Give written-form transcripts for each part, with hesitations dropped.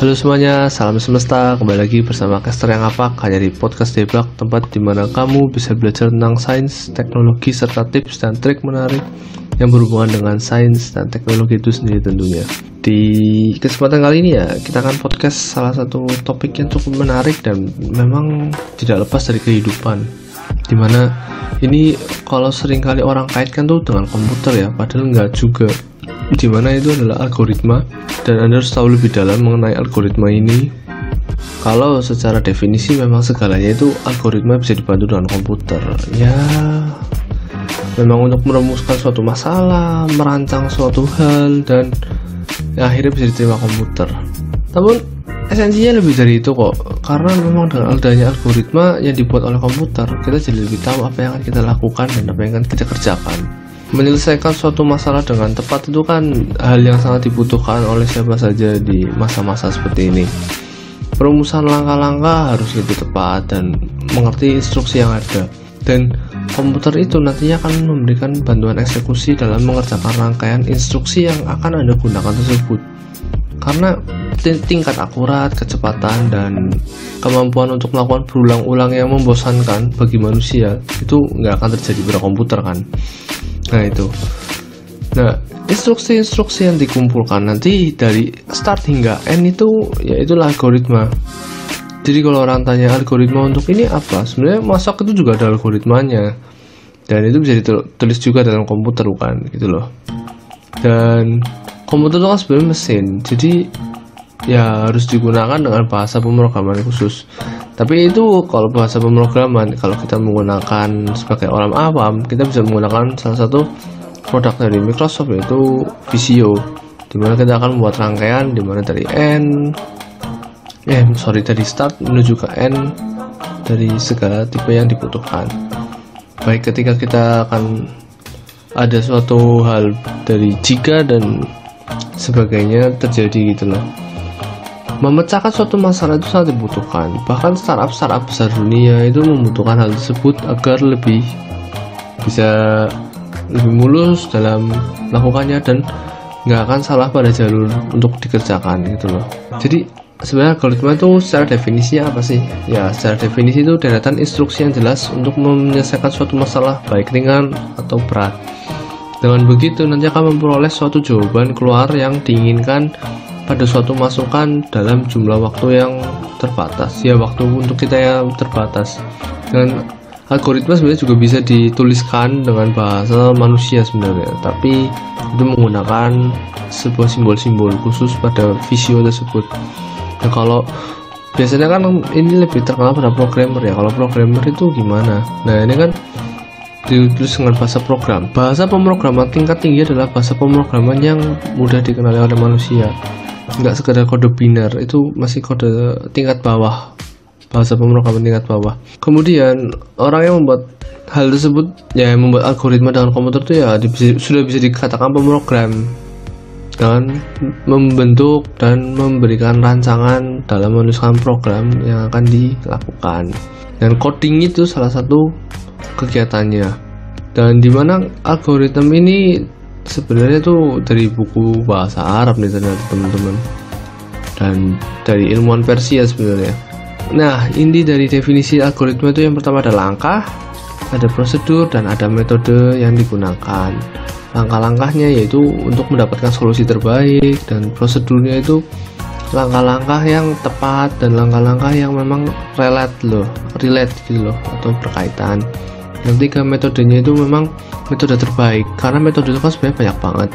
Halo semuanya, salam semesta. Kembali lagi bersama Caster yang Apak, hanya di podcast Deblak, tempat dimana kamu bisa belajar tentang sains, teknologi, serta tips dan trik menarik yang berhubungan dengan sains dan teknologi itu sendiri tentunya. Di kesempatan kali ini ya, kita akan podcast salah satu topik yang cukup menarik dan memang tidak lepas dari kehidupan. Dimana ini kalau seringkali orang kaitkan tuh dengan komputer ya, padahal nggak juga. Dimana itu adalah algoritma, dan Anda harus tahu lebih dalam mengenai algoritma ini. Kalau secara definisi memang segalanya itu algoritma bisa dibantu dengan komputer ya, memang untuk merumuskan suatu masalah, merancang suatu hal, dan ya, akhirnya bisa diterima komputer. Namun esensinya lebih dari itu kok, karena memang dengan adanya algoritma yang dibuat oleh komputer, kita jadi lebih tahu apa yang akan kita lakukan dan apa yang akan kita kerjakan. Menyelesaikan suatu masalah dengan tepat itu kan hal yang sangat dibutuhkan oleh siapa saja di masa-masa seperti ini. Perumusan langkah-langkah harus lebih tepat dan mengerti instruksi yang ada. Dan komputer itu nantinya akan memberikan bantuan eksekusi dalam mengerjakan rangkaian instruksi yang akan Anda gunakan tersebut. Karena tingkat akurat, kecepatan, dan kemampuan untuk melakukan berulang-ulang yang membosankan bagi manusia itu nggak akan terjadi pada komputer kan. Nah itu. Nah, instruksi-instruksi yang dikumpulkan nanti dari start hingga end itu yaitulah algoritma. Jadi kalau orang tanya algoritma untuk ini apa, sebenarnya masak itu juga ada algoritmanya. Dan itu bisa ditulis juga dalam komputer bukan gitu loh. Dan komputer itu kan sebenarnya mesin. Jadi ya harus digunakan dengan bahasa pemrograman khusus. Tapi itu kalau bahasa pemrograman, kalau kita menggunakan sebagai orang awam, kita bisa menggunakan salah satu produk dari Microsoft yaitu Visio, dimana kita akan membuat rangkaian dimana dari dari start menuju ke end dari segala tipe yang dibutuhkan. Baik ketika kita akan ada suatu hal dari jika dan sebagainya terjadi gitu loh. Memecahkan suatu masalah itu sangat dibutuhkan. Bahkan startup besar dunia itu membutuhkan hal tersebut agar bisa lebih mulus dalam melakukannya dan nggak akan salah pada jalur untuk dikerjakan gitu loh. Jadi sebenarnya algoritma itu secara definisinya apa sih? Ya secara definisi itu deretan instruksi yang jelas untuk menyelesaikan suatu masalah baik ringan atau berat. Dengan begitu nanti akan memperoleh suatu jawaban keluar yang diinginkan pada suatu masukan dalam jumlah waktu yang terbatas. Ya waktu untuk kita yang terbatas. Dan algoritma sebenarnya juga bisa dituliskan dengan bahasa manusia sebenarnya, tapi itu menggunakan sebuah simbol-simbol khusus pada Visio tersebut. Nah kalau biasanya kan ini lebih terkenal pada programmer ya. Kalau programmer itu gimana? Nah ini kan ditulis dengan bahasa program. Bahasa pemrograman tingkat tinggi adalah bahasa pemrograman yang mudah dikenali oleh manusia. Nggak sekedar kode biner, itu masih kode tingkat bawah, bahasa pemrograman tingkat bawah. Kemudian orang yang membuat hal tersebut ya, yang membuat algoritma dengan komputer itu ya sudah bisa dikatakan pemrogram dengan membentuk dan memberikan rancangan dalam menuliskan program yang akan dilakukan. Dan coding itu salah satu kegiatannya. Dan dimana algoritma ini sebenarnya tuh dari buku bahasa Arab nih ternyata teman-teman, dan dari ilmuwan Persia sebenarnya. Nah inti dari definisi algoritma itu yang pertama ada langkah, ada prosedur, dan ada metode yang digunakan. Langkah-langkahnya yaitu untuk mendapatkan solusi terbaik, dan prosedurnya itu langkah-langkah yang tepat dan langkah-langkah yang memang relate gitu loh, atau berkaitan. Yang ketiga metodenya itu memang metode terbaik, karena metode itu kan sebenarnya banyak banget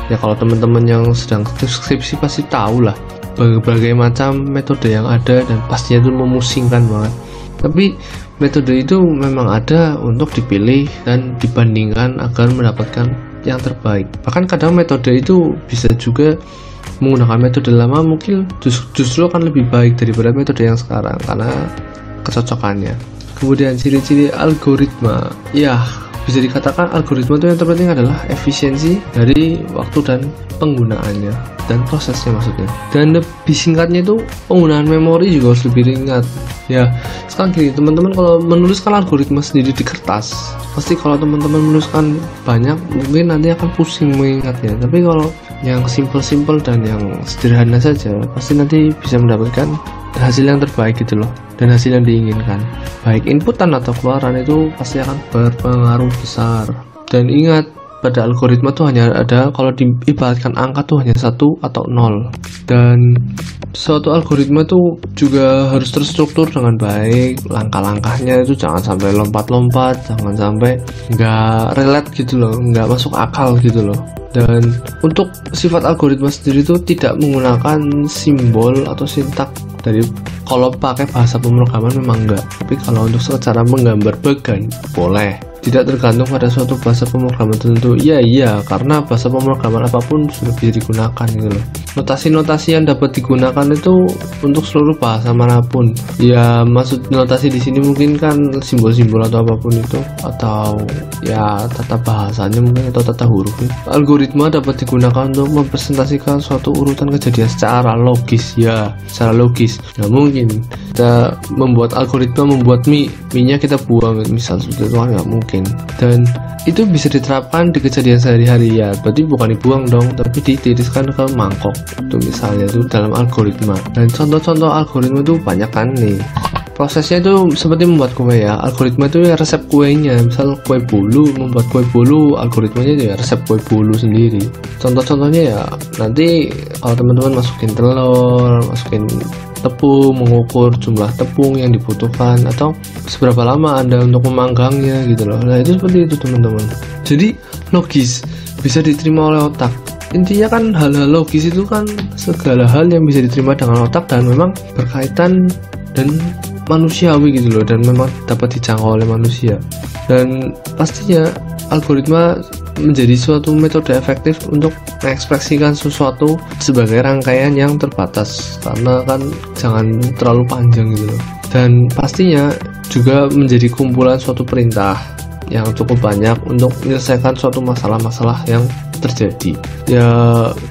ya. Kalau teman-teman yang sedang skripsi pasti tahu lah berbagai macam metode yang ada, dan pastinya itu memusingkan banget. Tapi metode itu memang ada untuk dipilih dan dibandingkan agar mendapatkan yang terbaik. Bahkan kadang metode itu bisa juga menggunakan metode lama mungkin justru akan lebih baik daripada metode yang sekarang karena kecocokannya. Kemudian ciri-ciri algoritma, ya bisa dikatakan algoritma itu yang terpenting adalah efisiensi dari waktu dan penggunaannya dan prosesnya maksudnya. Dan lebih singkatnya itu penggunaan memori juga harus lebih ringan. Ya, sekarang gini teman-teman, kalau menuliskan algoritma sendiri di kertas, pasti kalau teman-teman menuliskan banyak mungkin nanti akan pusing mengingatnya. Tapi kalau yang simple-simple dan yang sederhana saja, pasti nanti bisa mendapatkan hasil yang terbaik gitu loh, dan hasil yang diinginkan. Baik inputan atau keluaran itu pasti akan berpengaruh besar. Dan ingat, pada algoritma tuh hanya ada, kalau diibaratkan angka tuh hanya 1 atau 0. Dan suatu algoritma tuh juga harus terstruktur dengan baik. Langkah-langkahnya itu jangan sampai lompat-lompat, jangan sampai nggak relate gitu loh, nggak masuk akal gitu loh. Dan untuk sifat algoritma sendiri itu tidak menggunakan simbol atau sintak. Dari kalau pakai bahasa pemrograman memang enggak, tapi kalau untuk secara menggambar bagan boleh. Tidak tergantung pada suatu bahasa pemrograman tertentu. Iya, karena bahasa pemrograman apapun sudah bisa digunakan gitu loh. Notasi-notasi yang dapat digunakan itu untuk seluruh bahasa manapun. Ya, maksud notasi di sini mungkin kan simbol-simbol atau apapun itu, atau ya tata bahasanya mungkin, atau tata hurufnya. Algoritma dapat digunakan untuk mempresentasikan suatu urutan kejadian secara logis, ya, secara logis. Nah, mungkin kita membuat algoritma membuat mie-nya kita buang misal seperti itu kan nggak mungkin. Dan itu bisa diterapkan di kejadian sehari-hari, ya berarti bukan dibuang dong, tapi ditiriskan ke mangkok itu misalnya, itu dalam algoritma. Dan contoh-contoh algoritma itu banyak kan nih. Prosesnya itu seperti membuat kue ya. Algoritma itu ya resep kuenya. Misal kue bolu, membuat kue bolu, algoritmanya ya resep kue bolu sendiri. Contoh-contohnya ya nanti kalau teman-teman masukin telur, masukin tepung, mengukur jumlah tepung yang dibutuhkan, atau seberapa lama Anda untuk memanggangnya gitu loh. Nah, itu seperti itu teman-teman. Jadi logis, bisa diterima oleh otak. Intinya kan hal-hal logis itu kan segala hal yang bisa diterima dengan otak dan memang berkaitan dan manusiawi gitu loh, dan memang dapat dijangkau oleh manusia. Dan pastinya algoritma menjadi suatu metode efektif untuk mengekspresikan sesuatu sebagai rangkaian yang terbatas, karena kan jangan terlalu panjang gitu loh. Dan pastinya juga menjadi kumpulan suatu perintah yang cukup banyak untuk menyelesaikan suatu masalah-masalah yang terjadi. Ya,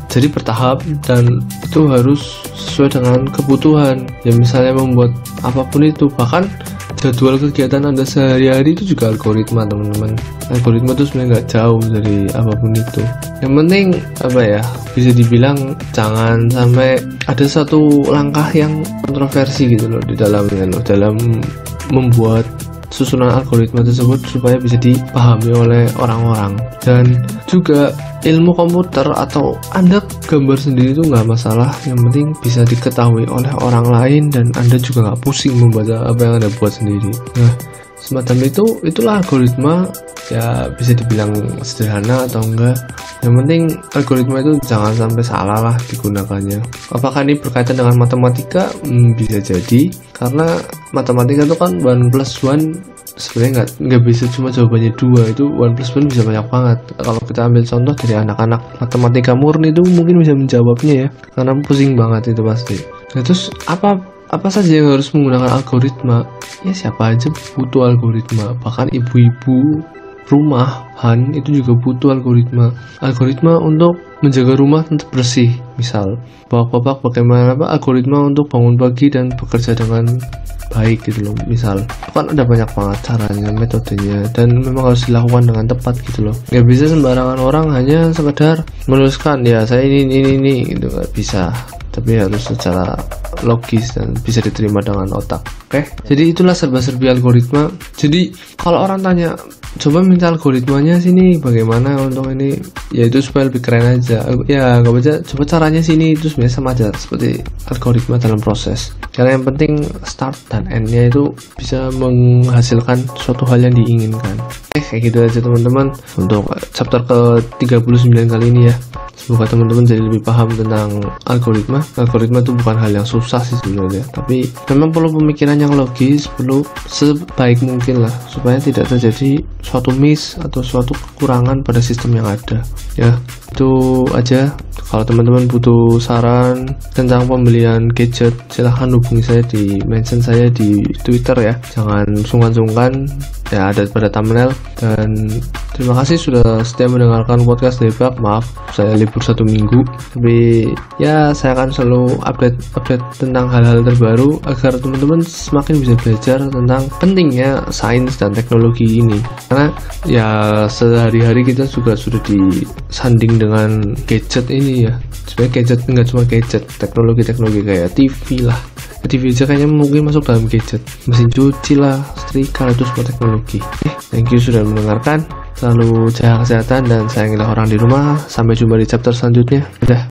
jadi bertahap, dan itu harus sesuai dengan kebutuhan. Ya, misalnya membuat apapun itu, bahkan jadwal kegiatan Anda sehari-hari itu juga algoritma teman-teman. Algoritma itu sebenarnya nggak jauh dari apapun itu. Yang penting apa ya, bisa dibilang jangan sampai ada satu langkah yang kontroversi gitu loh di dalamnya loh, dalam membuat susunan algoritma tersebut supaya bisa dipahami oleh orang-orang. Dan juga ilmu komputer atau Anda gambar sendiri itu nggak masalah, yang penting bisa diketahui oleh orang lain dan Anda juga nggak pusing membaca apa yang Anda buat sendiri. Nah, semacam itulah algoritma. Ya bisa dibilang sederhana atau enggak, yang penting algoritma itu jangan sampai salah lah digunakannya. Apakah ini berkaitan dengan matematika? Bisa jadi, karena matematika itu kan 1 + 1 sebenarnya nggak bisa cuma jawabannya 2, itu 1 + 1 bisa banyak banget. Kalau kita ambil contoh dari anak-anak matematika murni itu mungkin bisa menjawabnya ya, karena pusing banget itu pasti. Nah, terus apa saja yang harus menggunakan algoritma? Ya siapa aja butuh algoritma, bahkan ibu-ibu rumahan itu juga butuh algoritma. Algoritma untuk menjaga rumah tetap bersih, misal bapak-bapak bagaimana algoritma untuk bangun pagi dan bekerja dengan baik gitu loh, misal. Kan ada banyak banget caranya, metodenya, dan memang harus dilakukan dengan tepat gitu loh. Nggak bisa sembarangan orang hanya sekedar menuliskan ya saya ini gitu, nggak bisa, tapi harus secara logis dan bisa diterima dengan otak. Oke, jadi itulah serba-serbi algoritma. Jadi kalau orang tanya, coba minta algoritmanya sini bagaimana untuk ini, ya itu supaya lebih keren aja. Ya nggak baca, coba caranya sini, itu sebenarnya sama aja seperti algoritma dalam proses. Karena yang penting start dan end-nya itu bisa menghasilkan suatu hal yang diinginkan. Kayak gitu aja teman-teman untuk chapter ke-39 kali ini ya. Semoga teman-teman jadi lebih paham tentang algoritma. Algoritma itu bukan hal yang susah sih sebenarnya, tapi memang perlu pemikiran yang logis, perlu sebaik mungkin lah supaya tidak terjadi suatu miss atau suatu kekurangan pada sistem yang ada ya. Itu aja. Kalau teman-teman butuh saran tentang pembelian gadget, silahkan hubungi saya di mention saya di Twitter ya. Jangan sungkan-sungkan, ya ada pada thumbnail. Dan terima kasih sudah setia mendengarkan podcast Debak. Maaf saya libur 1 minggu, tapi ya saya akan selalu update tentang hal-hal terbaru agar teman-teman semakin bisa belajar tentang pentingnya sains dan teknologi ini. Karena ya sehari-hari kita juga sudah disanding dengan gadget ini ya. Sebenarnya gadget nggak cuma gadget, teknologi kayak TV lah. TV aja kayaknya mungkin masuk dalam gadget. Mesin cuci lah, setrika, itu semua teknologi. Thank you sudah mendengarkan. Selalu jaga kesehatan dan sayangilah orang di rumah. Sampai jumpa di chapter selanjutnya. Dadah.